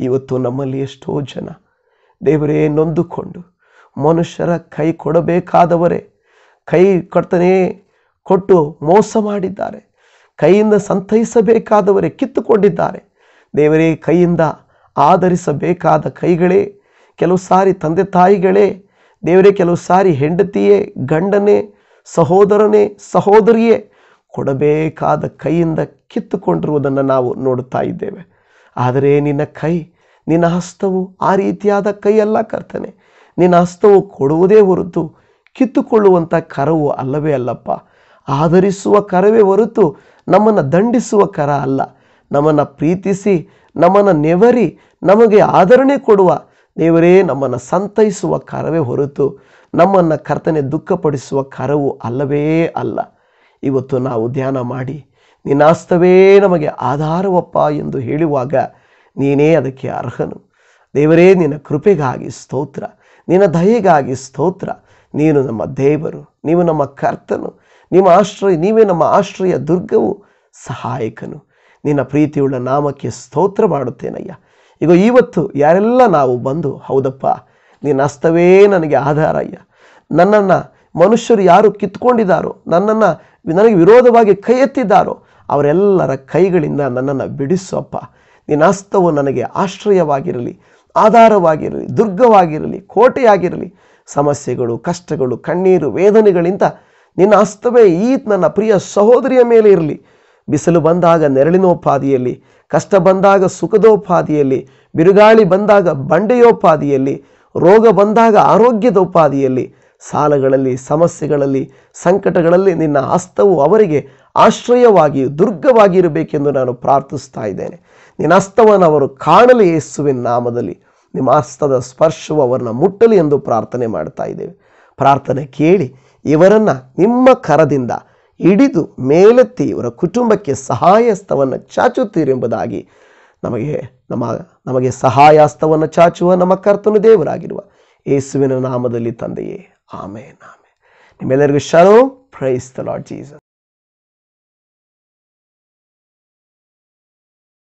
ಇವತ್ತು ನಮ್ಮಲ್ಲಿ ಎಷ್ಟೋ ಜನ ದೇವರೇ ನೊಂದುಕೊಂಡು ಮನುಷ್ಯರ ಕೈ ಕೊಡಬೇಕಾದವರೇ ಕೈ ಕೊಟ್ಟು ಮೋಸ ಮಾಡಿದ್ದಾರೆ. ಕೈಯಿಂದ ಸಂತೈಸಬೇಕಾದವರೇ ಕಿತ್ತುಕೊಂಡಿದ್ದಾರೆ. ದೇವರೇ, ಕೈಯಿಂದ ಆಧರಿಸಬೇಕಾದ ಕೈಗಳೇ ಕೆಲವು ಸಾರಿ ತಂದೆ ತಾಯಿಗಳೇ, ದೇವರೇ, ಕೆಲವು ಸಾರಿ ಹೆಂಡತಿಯೇ, ಗಂಡನೇ, ಸಹೋದರನೇ, ಸಹೋದರಿಯೇ ಕೊಡಬೇಕಾದ ಕೈಯಿಂದ ಕಿತ್ತುಕೊಂಡಿರುವುದನ್ನು ನಾವು ನೋಡುತ್ತಾ ಇದ್ದೇವೆ. ಆದರೆ ನಿನ್ನ ಕೈ, ನಿನ್ನ ಹಸ್ತವು ಆ ರೀತಿಯಾದ ಕೈಯಲ್ಲ ಕರ್ತನೆ. ನಿನ್ನ ಹಸ್ತವು ಕೊಡುವುದೇ ಹೊರತು ಕಿತ್ತುಕೊಳ್ಳುವಂಥ ಕರವು ಅಲ್ಲವೇ ಅಲ್ಲಪ್ಪ. ಆಧರಿಸುವ ಕರವೇ ಹೊರತು ನಮ್ಮನ್ನು ದಂಡಿಸುವ ಕರ ಅಲ್ಲ. ನಮ್ಮನ್ನು ಪ್ರೀತಿಸಿ, ನಮ್ಮನ್ನು ನೆವರಿ, ನಮಗೆ ಆದರಣೆ ಕೊಡುವ ದೇವರೇ, ನಮ್ಮನ್ನು ಸಂತೈಸುವ ಕರವೇ ಹೊರತು ನಮ್ಮನ್ನು ಕರ್ತನೆ ದುಃಖಪಡಿಸುವ ಕರವು ಅಲ್ಲವೇ ಅಲ್ಲ. ಇವತ್ತು ನಾವು ಧ್ಯಾನ ಮಾಡಿ ನಿನ್ನ ಹಸ್ತವೇ ನಮಗೆ ಆಧಾರವಪ್ಪ ಎಂದು ಹೇಳುವಾಗ ನೀನೇ ಅದಕ್ಕೆ ಅರ್ಹನು. ದೇವರೇ, ನಿನ್ನ ಕೃಪೆಗಾಗಿ ಸ್ತೋತ್ರ, ನಿನ್ನ ದಯೆಗಾಗಿ ಸ್ತೋತ್ರ. ನೀನು ನಮ್ಮ ದೇವರು, ನೀವು ನಮ್ಮ ಕರ್ತನು, ನೀವೇ ನಮ್ಮ ಆಶ್ರಯ ದುರ್ಗವು, ಸಹಾಯಕನು. ನಿನ್ನ ಪ್ರೀತಿಯುಳ್ಳ ನಾಮಕ್ಕೆ ಸ್ತೋತ್ರ ಮಾಡುತ್ತೇನಯ್ಯ. ಈಗ ಇವತ್ತು ಯಾರೆಲ್ಲ ನಾವು ಬಂದು, ಹೌದಪ್ಪ, ನಿನ್ನ ಹಸ್ತವೇ ನನಗೆ ಆಧಾರ ಅಯ್ಯ, ನನ್ನನ್ನು ಮನುಷ್ಯರು ಯಾರು ಕಿತ್ಕೊಂಡಿದ್ದಾರೋ, ನನಗೆ ವಿರೋಧವಾಗಿ ಕೈ ಎತ್ತಿದ್ದಾರೋ ಅವರೆಲ್ಲರ ಕೈಗಳಿಂದ ನನ್ನನ್ನು ಬಿಡಿಸಪ್ಪ. ನಿನ್ನ ಹಸ್ತವು ನನಗೆ ಆಶ್ರಯವಾಗಿರಲಿ, ಆಧಾರವಾಗಿರಲಿ, ದುರ್ಗವಾಗಿರಲಿ, ಕೋಟೆಯಾಗಿರಲಿ. ಸಮಸ್ಯೆಗಳು, ಕಷ್ಟಗಳು, ಕಣ್ಣೀರು, ವೇದನೆಗಳಿಂದ ನಿನ್ನ ಹಸ್ತವೇ ಈ ನನ್ನ ಪ್ರಿಯ ಸಹೋದರಿಯ ಮೇಲೆ ಇರಲಿ. ಬಿಸಿಲು ಬಂದಾಗ ನೆರಳಿನೋಪಾದಿಯಲ್ಲಿ, ಕಷ್ಟ ಬಂದಾಗ ಸುಖದೋಪಾದಿಯಲ್ಲಿ, ಬಿರುಗಾಳಿ ಬಂದಾಗ ಬಂಡೆಯೋಪಾದಿಯಲ್ಲಿ, ರೋಗ ಬಂದಾಗ ಆರೋಗ್ಯದೋಪಾದಿಯಲ್ಲಿ, ಸಾಲಗಳಲ್ಲಿ, ಸಮಸ್ಯೆಗಳಲ್ಲಿ, ಸಂಕಟಗಳಲ್ಲಿ ನಿನ್ನ ಹಸ್ತವು ಅವರಿಗೆ ಆಶ್ರಯವಾಗಿ, ದುರ್ಗವಾಗಿರಬೇಕೆಂದು ನಾನು ಪ್ರಾರ್ಥಿಸ್ತಾ ಇದ್ದೇನೆ. ನಿನ್ನ ಹಸ್ತವನ್ನು ಅವರು ಕಾಣಲಿ ಯೇಸುವಿನ ನಾಮದಲ್ಲಿ. ನಿಮ್ಮ ಹಸ್ತದ ಸ್ಪರ್ಶವು ಅವರನ್ನು ಮುಟ್ಟಲಿ ಎಂದು ಪ್ರಾರ್ಥನೆ ಮಾಡ್ತಾ ಇದ್ದೇವೆ. ಪ್ರಾರ್ಥನೆ ಕೇಳಿ ಇವರನ್ನು ನಿಮ್ಮ ಕರದಿಂದ ಹಿಡಿದು ಮೇಲೆತ್ತಿ ಇವರ ಕುಟುಂಬಕ್ಕೆ ಸಹಾಯಹಸ್ತವನ್ನು ಚಾಚುತ್ತೀರೆಂಬುದಾಗಿ ನಮಗೆ ಸಹಾಯಹಸ್ತವನ್ನು ಚಾಚುವ ನಮ್ಮ ಕರ್ತನು ದೇವರಾಗಿರುವ ಯೇಸುವಿನ ನಾಮದಲ್ಲಿ ತಂದೆಯೇ, ಆಮೇನ್, ಆಮೇನ್. ನಿಮ್ಮೆಲ್ಲರಿಗೂ shalom. Praise the lord Jesus.